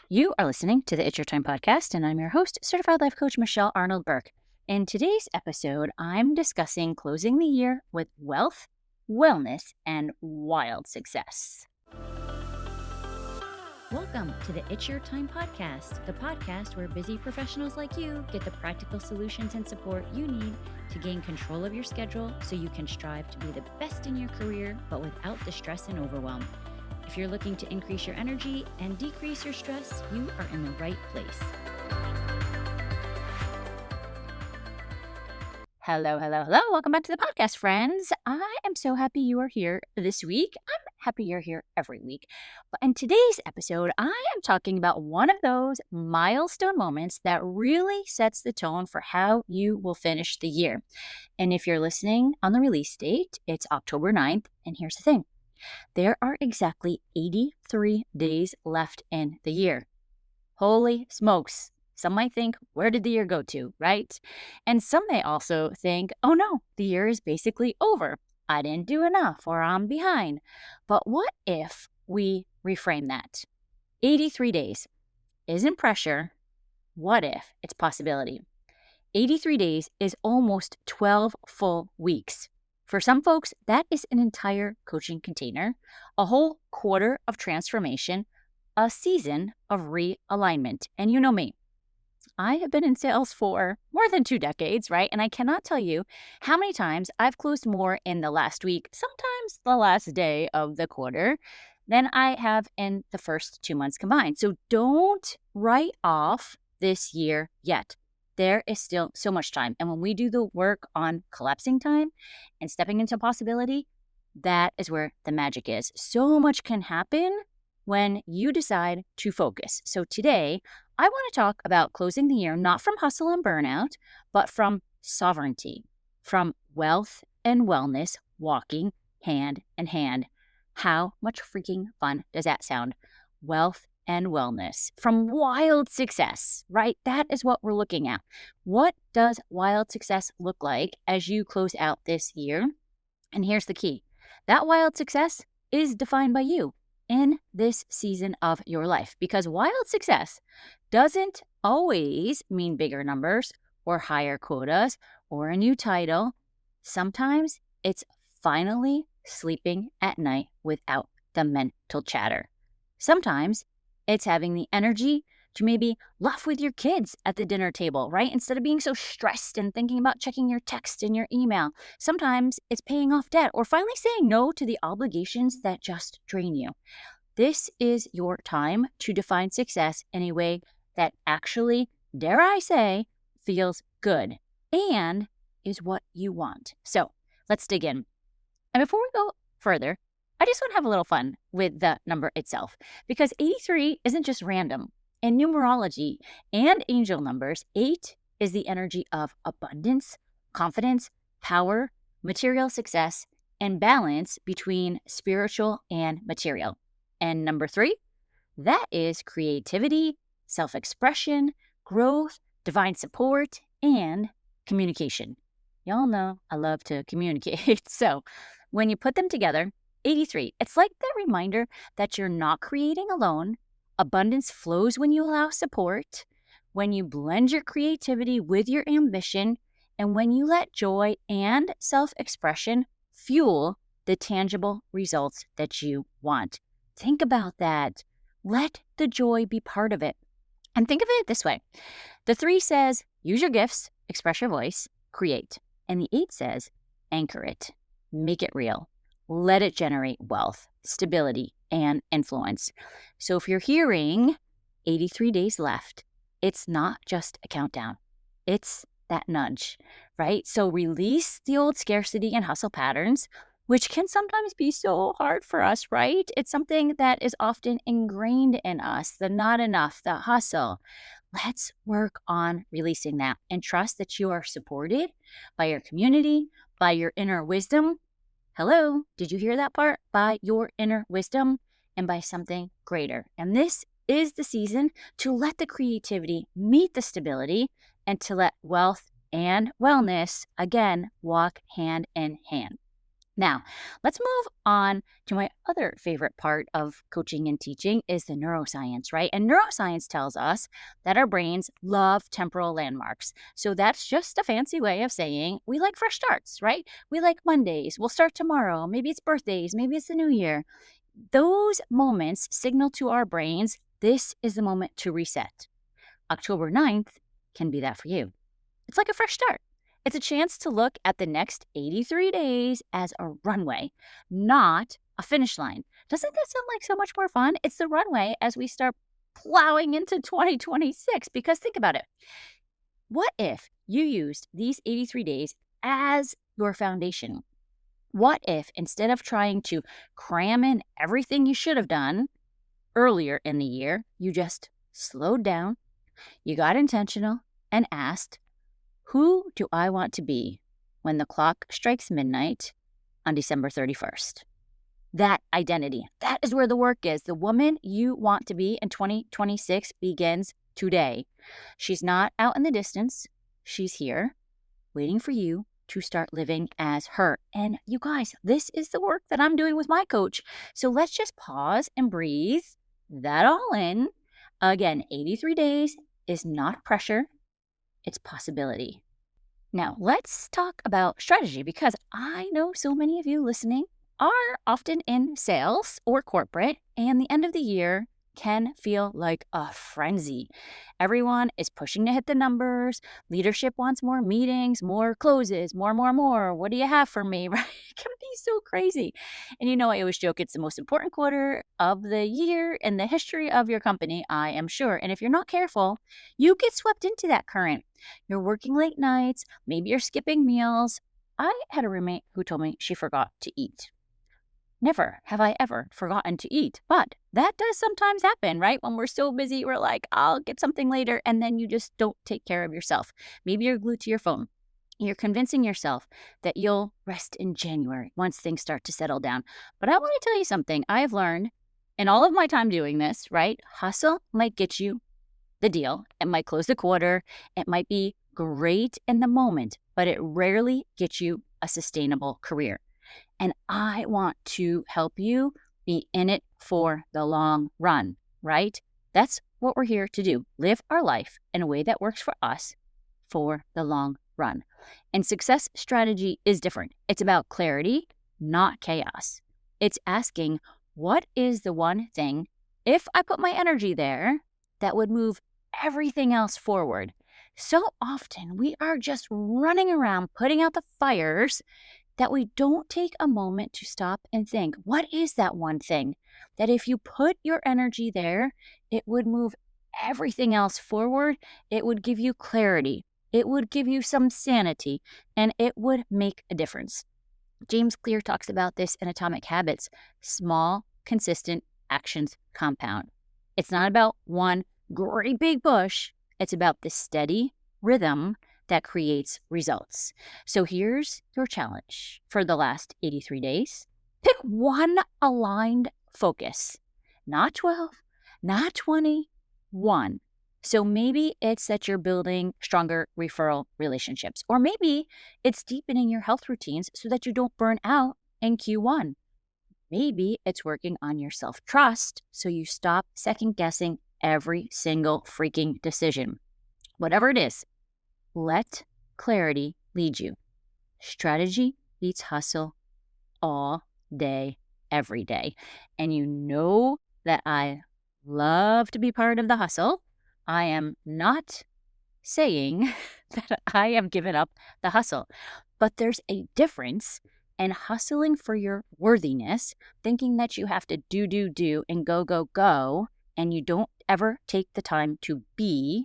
You are listening to the It's Your Time podcast, and I'm your host, certified life coach Michelle Arnold Bourque. In today's episode, I'm discussing closing the year with wealth, wellness, and wild success. Welcome to the It's Your Time podcast, the podcast where busy professionals like you get the practical solutions and support you need to gain control of your schedule so you can strive to be the best in your career, but without the stress and overwhelm. If you're looking to increase your energy and decrease your stress, you are in the right place. Hello. Welcome back to the podcast, friends. I am so happy you are here this week. I'm happy you're here every week. But in today's episode, I am talking about one of those milestone moments that really sets the tone for how you will finish the year. And if you're listening on the release date, it's October 9th. And here's the thing. There are exactly 83 days left in the year. Holy smokes. Some might think, where did the year go to, right? And some may also think, oh no, the year is basically over. I didn't do enough or I'm behind. But what if we reframe that? 83 days isn't pressure. What if it's possibility? 83 days is almost 12 full weeks. For some folks, that is an entire coaching container, a whole quarter of transformation, a season of realignment. And you know me, I have been in sales for more than 2 decades, right? And I cannot tell you how many times I've closed more in the last week, sometimes the last day of the quarter, than I have in the first 2 months combined. So don't write off this year yet. There is still so much time. And when we do the work on collapsing time and stepping into possibility, that is where the magic is. So much can happen when you decide to focus. So today, I want to talk about closing the year, not from hustle and burnout, but from sovereignty, from wealth and wellness walking hand in hand. How much freaking fun does that sound? Wealth and wellness from wild success, right? That is what we're looking at. What does wild success look like as you close out this year? And here's the key. That wild success is defined by you in this season of your life, because wild success doesn't always mean bigger numbers or higher quotas or a new title. Sometimes it's finally sleeping at night without the mental chatter. Sometimes it's having the energy to maybe laugh with your kids at the dinner table, right? Instead of being so stressed and thinking about checking your text and your email. Sometimes it's paying off debt or finally saying no to the obligations that just drain you. This is your time to define success in a way that actually, dare I say, feels good and is what you want. So let's dig in. And before we go further, I just want to have a little fun with the number itself, because 83 isn't just random. In numerology and angel numbers, 8 is the energy of abundance, confidence, power, material success, and balance between spiritual and material. And number 3, that is creativity, self-expression, growth, divine support, and communication. Y'all know I love to communicate. So when you put them together, 83, it's like that reminder that you're not creating alone. Abundance flows when you allow support, when you blend your creativity with your ambition, and when you let joy and self-expression fuel the tangible results that you want. Think about that. Let the joy be part of it. And think of it this way. The 3 says, use your gifts, express your voice, create. And the 8 says, anchor it, make it real. Let it generate wealth, stability, and influence. So if you're hearing 83 days left, it's not just a countdown. It's that nudge, right? So release the old scarcity and hustle patterns, which can sometimes be so hard for us, right? It's something that is often ingrained in us, the not enough, the hustle. Let's work on releasing that and trust that you are supported by your community, by your inner wisdom. Hello, did you hear that part? By your inner wisdom and by something greater. And this is the season to let the creativity meet the stability and to let wealth and wellness, again, walk hand in hand. Now, let's move on to my other favorite part of coaching and teaching is the neuroscience, right? And neuroscience tells us that our brains love temporal landmarks. So that's just a fancy way of saying we like fresh starts, right? We like Mondays. We'll start tomorrow. Maybe it's birthdays. Maybe it's the new year. Those moments signal to our brains this is the moment to reset. October 9th can be that for you. It's like a fresh start. It's a chance to look at the next 83 days as a runway, not a finish line. Doesn't that sound like so much more fun? It's the runway as we start plowing into 2026. Because think about it. What if you used these 83 days as your foundation? What if instead of trying to cram in everything you should have done earlier in the year, you just slowed down, you got intentional, and asked, who do I want to be when the clock strikes midnight on December 31st? That identity, that is where the work is. The woman you want to be in 2026 begins today. She's not out in the distance. She's here waiting for you to start living as her. And you guys, this is the work that I'm doing with my coach. So let's just pause and breathe that all in. Again, 83 days is not pressure. It's possibility. Now, let's talk about strategy because I know so many of you listening are often in sales or corporate, and the end of the year can feel like a frenzy. Everyone is pushing to hit the numbers. Leadership wants more meetings, more closes, more. What do you have for me? Right? It can be so crazy. And I always joke it's the most important quarter of the year in the history of your company, I am sure. And if you're not careful, you get swept into that current. You're working late nights, maybe you're skipping meals. I had a roommate who told me she forgot to eat. Never have I ever forgotten to eat, but that does sometimes happen, right? When we're so busy, we're like, I'll get something later, and then you just don't take care of yourself. Maybe you're glued to your phone. You're convincing yourself that you'll rest in January once things start to settle down. But I want to tell you something I have learned in all of my time doing this, right? Hustle might get you the deal. It might close the quarter. It might be great in the moment, but it rarely gets you a sustainable career. And I want to help you be in it for the long run, right? That's what we're here to do. Live our life in a way that works for us for the long run. And success strategy is different. It's about clarity, not chaos. It's asking, what is the one thing, if I put my energy there, that would move everything else forward? So often we are just running around putting out the fires that we don't take a moment to stop and think, what is that one thing that if you put your energy there, it would move everything else forward? It would give you clarity. It would give you some sanity, and it would make a difference. James Clear talks about this in Atomic Habits. Small, consistent actions compound. It's not about one great big push. It's about the steady rhythm that creates results. So here's your challenge for the last 83 days. Pick one aligned focus, not 12, not 20, one. So maybe it's that you're building stronger referral relationships, or maybe it's deepening your health routines so that you don't burn out in Q1. Maybe it's working on your self-trust so you stop second-guessing every single freaking decision. Whatever it is, let clarity lead you. Strategy beats hustle all day, every day. And you know that I love to be part of the hustle. I am not saying that I have given up the hustle, but there's a difference in hustling for your worthiness, thinking that you have to do, and go, and you don't ever take the time to be,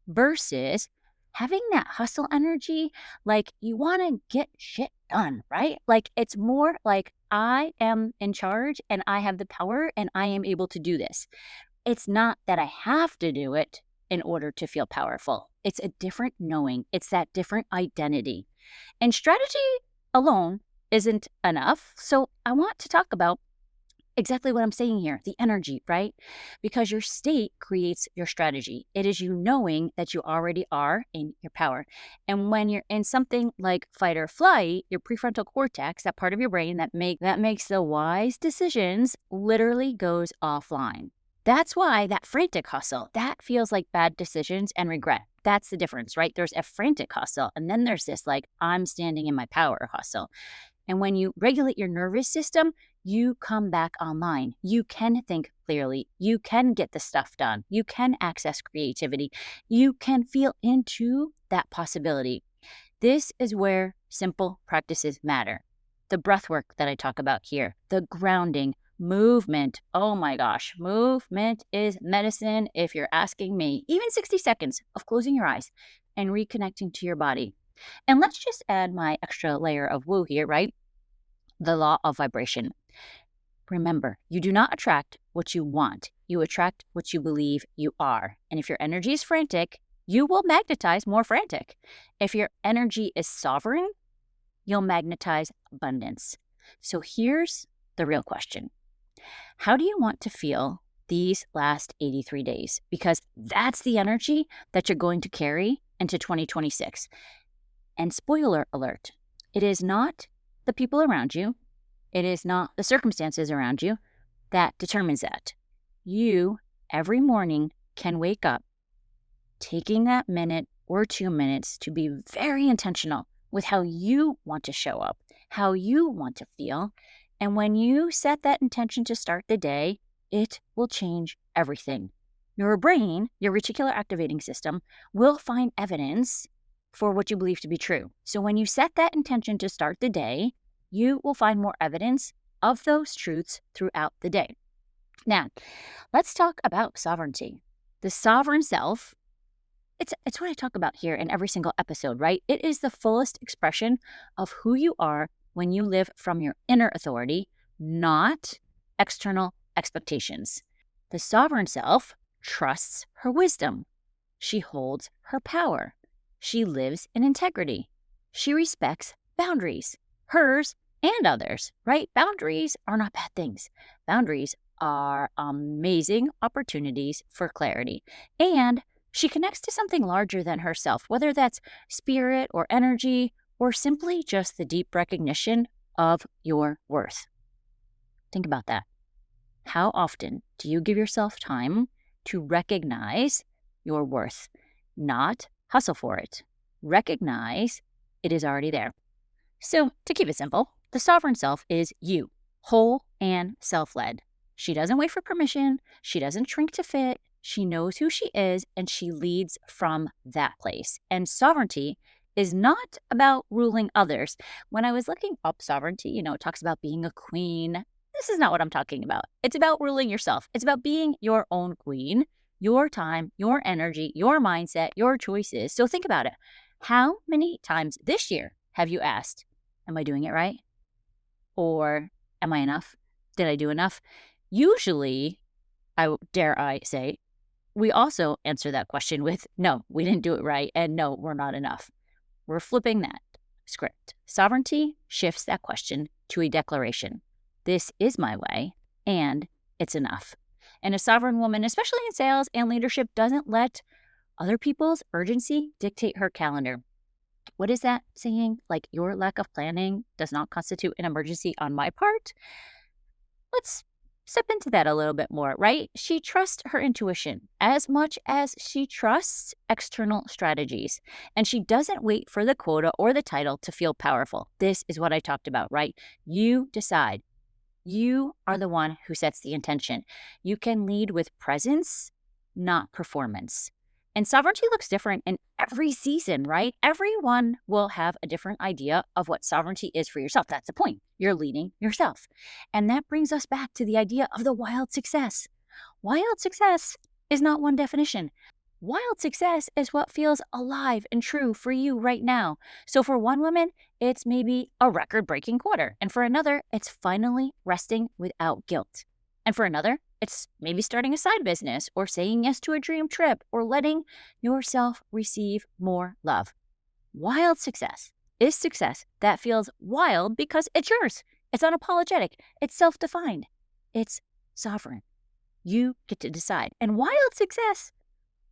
versus having that hustle energy, like you want to get shit done, right? Like it's more like I am in charge and I have the power and I am able to do this. It's not that I have to do it in order to feel powerful. It's a different knowing. It's that different identity. And strategy alone isn't enough. So I want to talk about exactly what I'm saying here, the energy, right? Because your state creates your strategy. It is you knowing that you already are in your power. And when you're in something like fight or flight, your prefrontal cortex, that part of your brain that makes the wise decisions, literally goes offline. That's why that frantic hustle, that feels like bad decisions and regret. That's the difference, right? There's a frantic hustle, and then there's this like, I'm standing in my power hustle. And when you regulate your nervous system, you come back online. You can think clearly. You can get the stuff done. You can access creativity. You can feel into that possibility. This is where simple practices matter. The breath work that I talk about here, the grounding, movement. Oh my gosh, movement is medicine if you're asking me. Even 60 seconds of closing your eyes and reconnecting to your body. And let's just add my extra layer of woo here, right? The law of vibration. Remember, you do not attract what you want. You attract what you believe you are. And if your energy is frantic, you will magnetize more frantic. If your energy is sovereign, you'll magnetize abundance. So here's the real question. How do you want to feel these last 83 days? Because that's the energy that you're going to carry into 2026. And spoiler alert, it is not the people around you. It is not the circumstances around you that determines that. You, every morning, can wake up taking that minute or 2 minutes to be very intentional with how you want to show up, how you want to feel. And when you set that intention to start the day, it will change everything. Your brain, your reticular activating system, will find evidence for what you believe to be true. So when you set that intention to start the day, you will find more evidence of those truths throughout the day. Now, let's talk about sovereignty. The sovereign self, it's what I talk about here in every single episode, right? It is the fullest expression of who you are when you live from your inner authority, not external expectations. The sovereign self trusts her wisdom. She holds her power. She lives in integrity. She respects boundaries, hers and others, right? Boundaries are not bad things. Boundaries are amazing opportunities for clarity. And she connects to something larger than herself, whether that's spirit or energy or simply just the deep recognition of your worth. Think about that. How often do you give yourself time to recognize your worth, not hustle for it? Recognize it is already there. So, to keep it simple, the sovereign self is you, whole and self-led. She doesn't wait for permission. She doesn't shrink to fit. She knows who she is, and she leads from that place. And sovereignty is not about ruling others. When I was looking up sovereignty, it talks about being a queen. This is not what I'm talking about. It's about ruling yourself. It's about being your own queen, your time, your energy, your mindset, your choices. So think about it. How many times this year have you asked, am I doing it right? Or am I enough? Did I do enough? Usually, dare I say, we also answer that question with, no, we didn't do it right, and no, we're not enough. We're flipping that script. Sovereignty shifts that question to a declaration. This is my way, and it's enough. And a sovereign woman, especially in sales and leadership, doesn't let other people's urgency dictate her calendar. What is that saying? Like, your lack of planning does not constitute an emergency on my part? Let's step into that a little bit more, right? She trusts her intuition as much as she trusts external strategies. And she doesn't wait for the quota or the title to feel powerful. This is what I talked about, right? You decide. You are the one who sets the intention. You can lead with presence, not performance. And sovereignty looks different in every season, right? Everyone will have a different idea of what sovereignty is for yourself. That's the point. You're leading yourself. And that brings us back to the idea of the wild success. Wild success is not one definition. Wild success is what feels alive and true for you right now. So for one woman, it's maybe a record-breaking quarter. And for another, it's finally resting without guilt. And for another, it's maybe starting a side business or saying yes to a dream trip or letting yourself receive more love. Wild success is success that feels wild because it's yours. It's unapologetic. It's self-defined. It's sovereign. You get to decide. And while success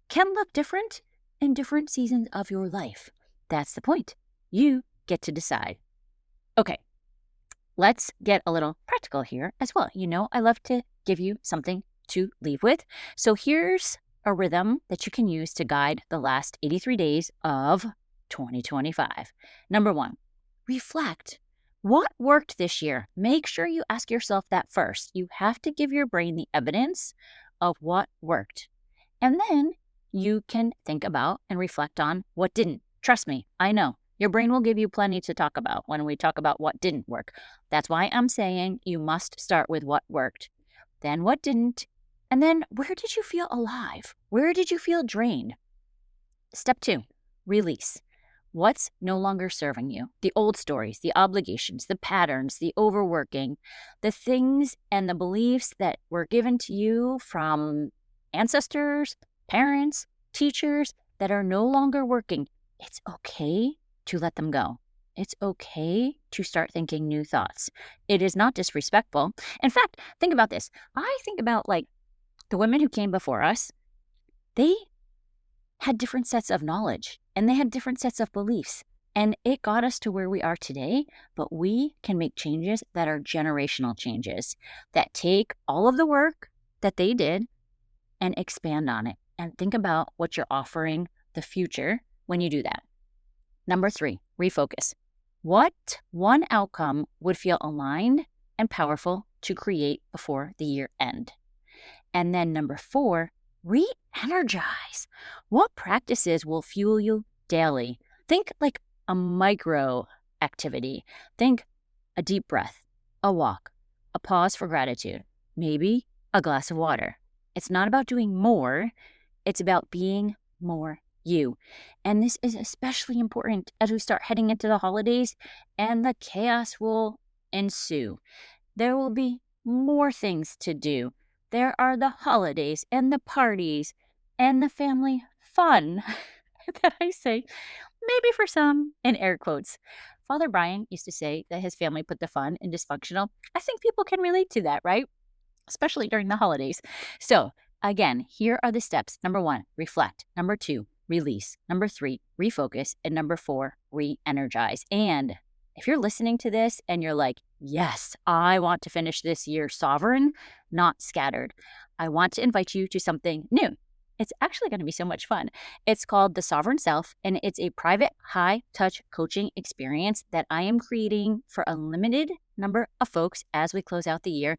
can look different in different seasons of your life, that's the point. You get to decide. Okay, let's get a little practical here as well. I love to give you something to leave with. So here's a rhythm that you can use to guide the last 83 days of 2025. Number 1, reflect. What worked this year? Make sure you ask yourself that first. You have to give your brain the evidence of what worked. And then you can think about and reflect on what didn't. Trust me, I know. Your brain will give you plenty to talk about when we talk about what didn't work. That's why I'm saying you must start with what worked, then what didn't, and then where did you feel alive? Where did you feel drained? Step 2, release. What's no longer serving you? The old stories, the obligations, the patterns, the overworking, the things and the beliefs that were given to you from ancestors, parents, teachers that are no longer working. It's okay to let them go. It's okay to start thinking new thoughts. It is not disrespectful. In fact, think about this. I think about the women who came before us. They had different sets of knowledge and they had different sets of beliefs. And it got us to where we are today, but we can make changes that are generational changes that take all of the work that they did and expand on it. And think about what you're offering the future when you do that. Number 3, refocus. What one outcome would feel aligned and powerful to create before the year end? And then number 4, re-energize. What practices will fuel you daily? Think like a micro activity. Think a deep breath, a walk, a pause for gratitude, maybe a glass of water. It's not about doing more. It's about being more you. And this is especially important as we start heading into the holidays and the chaos will ensue. There will be more things to do. There are the holidays and the parties and the family fun that I say, maybe for some, in air quotes. Father Brian used to say that his family put the fun in dysfunctional. I think people can relate to that, right? Especially during the holidays. So again, here are the steps. Number 1, reflect. Number 2, release. Number 3, refocus. And number 4, re-energize. And if you're listening to this and you're like, yes, I want to finish this year sovereign, not scattered, I want to invite you to something new. It's actually going to be so much fun. It's called The Sovereign Self, and it's a private, high-touch coaching experience that I am creating for a limited number of folks as we close out the year.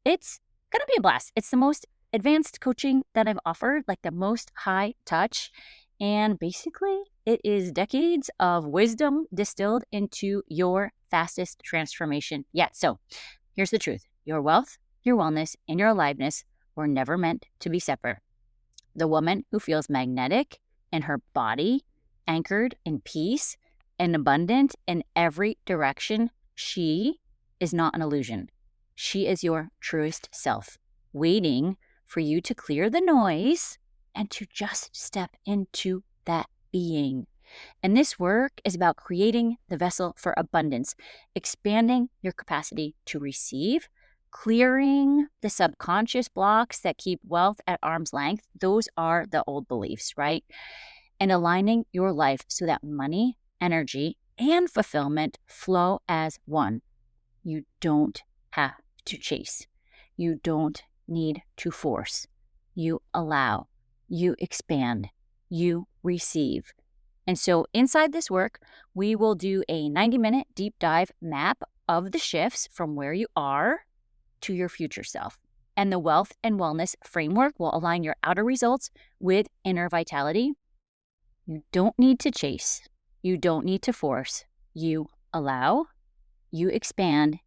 It's going to be a blast. It's the most advanced coaching that I've offered, the most high touch. And basically, it is decades of wisdom distilled into your fastest transformation yet. So here's the truth. Your wealth, your wellness, and your aliveness were never meant to be separate. The woman who feels magnetic in her body, anchored in peace, and abundant in every direction, she is not an illusion. She is your truest self, waiting for you to clear the noise and to just step into that being. And this work is about creating the vessel for abundance, expanding your capacity to receive, clearing the subconscious blocks that keep wealth at arm's length. Those are the old beliefs, right? And aligning your life so that money, energy, and fulfillment flow as one. You don't have to chase. You don't need to force. You allow. You expand. You receive. And so inside this work, we will do a 90-minute deep dive map of the shifts from where you are to your future self. And the wealth and wellness framework will align your outer results with inner vitality. You don't need to chase. You don't need to force. You allow, you expand,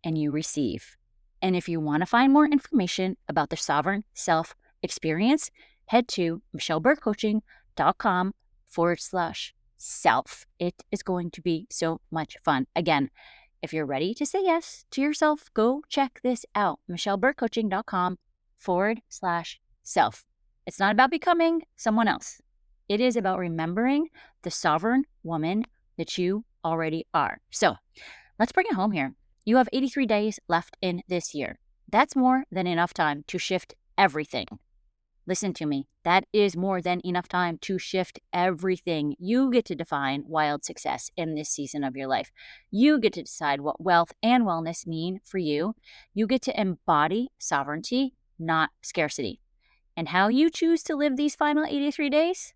and you receive. And if you want to find more information about the Sovereign Self experience, head to michelleburkecoaching.com/self. It is going to be so much fun. Again, if you're ready to say yes to yourself, go check this out. michelleburkecoaching.com/self. It's not about becoming someone else. It is about remembering the sovereign woman that you already are. So let's bring it home here. You have 83 days left in this year. That's more than enough time to shift everything. Listen to me. That is more than enough time to shift everything. You get to define wild success in this season of your life. You get to decide what wealth and wellness mean for you. You get to embody sovereignty, not scarcity. And how you choose to live these final 83 days,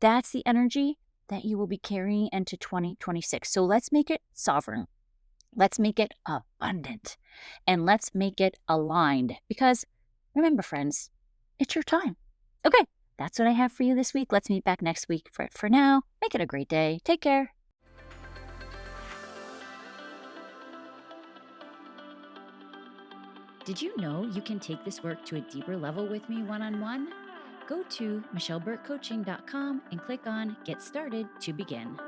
that's the energy that you will be carrying into 2026. So let's make it sovereign. Let's make it abundant. And let's make it aligned. Because remember, friends, it's your time. Okay, that's what I have for you this week. Let's meet back next week. For now, make it a great day. Take care. Did you know you can take this work to a deeper level with me one-on-one? Go to michelleburkecoaching.com and click on Get Started to begin.